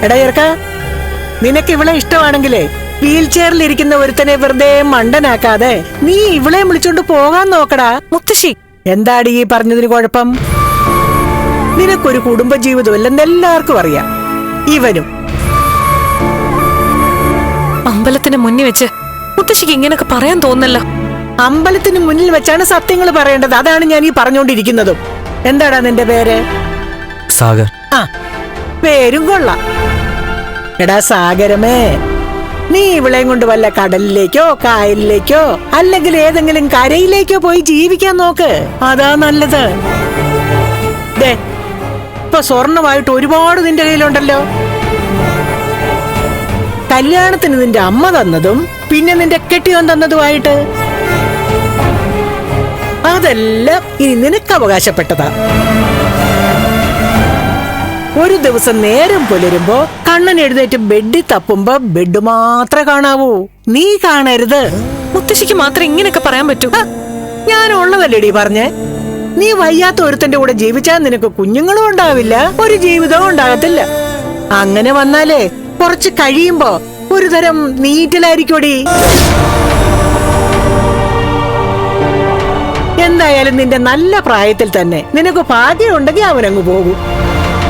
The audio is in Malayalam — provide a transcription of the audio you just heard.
എടാ ചെറുക്ക, നിനക്ക് ഇവളെ ഇഷ്ടമാണെങ്കിലേ വീൽ ചെയറിൽ ഇരിക്കുന്ന ഒരുത്തനെ വെറുതെ മണ്ടനാക്കാതെ നീ ഇവളെ വിളിച്ചോണ്ട് പോകാൻ നോക്കടാ. മുത്തശ്ശി, എന്താടി ഈ പറഞ്ഞതിന് കുഴപ്പം? നിനക്കൊരു കുടുംബജീവിതമല്ലെന്ന് എല്ലാവർക്കും അറിയാം. ഇവനും. അമ്പലത്തിന് മുന്നിൽ വെച്ച് മുത്തശ്ശിക്ക് ഇങ്ങനൊക്കെ പറയാൻ തോന്നല്ല. അമ്പലത്തിന് മുന്നിൽ വെച്ചാണ് സത്യങ്ങൾ പറയേണ്ടത്. അതാണ് ഞാൻ ഈ പറഞ്ഞോണ്ടിരിക്കുന്നതും. എന്താടാ നിന്റെ പേര്? സാഗർ. ആ, പേരും കൊള്ളാം. എടാ സാഗരമേ, നീ ഇവളെയും കൊണ്ട് വല്ല കടലിലേക്കോ കായലിലേക്കോ അല്ലെങ്കിൽ ഏതെങ്കിലും കരയിലേക്കോ പോയി ജീവിക്കാൻ നോക്ക്. അതാ നല്ലത്. ദേ, ഇപ്പൊ സ്വർണമായിട്ട് ഒരുപാട് നിന്റെ കയ്യിലുണ്ടല്ലോ. കല്യാണത്തിന് നിന്റെ അമ്മ തന്നതും പിന്നെ നിന്റെ കെട്ടിയോൻ തന്നതുമായിട്ട് അതെല്ലാം ഇനി നിനക്ക് അവകാശപ്പെട്ടതാ. ഒരു ദിവസം നേരം പുലരുമ്പോ കണ്ണൻ എഴുന്നേറ്റ് ബെഡിൽ തപ്പുമ്പോ ബെഡ് മാത്രമേ കാണാവൂ, നീ കാണരുത്. മുത്തശ്ശിക്ക് മാത്രം ഇങ്ങനെയൊക്കെ പറയാൻ പറ്റൂ? ഞാനുള്ളതല്ലേടി പറഞ്ഞേ. നീ വയ്യാത്ത ഒരുത്തന്റെ കൂടെ ജീവിച്ചാൽ നിനക്ക് കുഞ്ഞുങ്ങളും ഉണ്ടാവില്ല, ഒരു ജീവിതവും ഉണ്ടാകത്തില്ല. അങ്ങനെ വന്നാലേ കുറച്ച് കഴിയുമ്പോ ഒരു തരം നീറ്റിലായിരിക്കൂടി. എന്തായാലും നിന്റെ നല്ല പ്രായത്തിൽ തന്നെ നിനക്ക് ഭാഗ്യം ഉണ്ടെങ്കിൽ അവനങ്ങ് പോകും.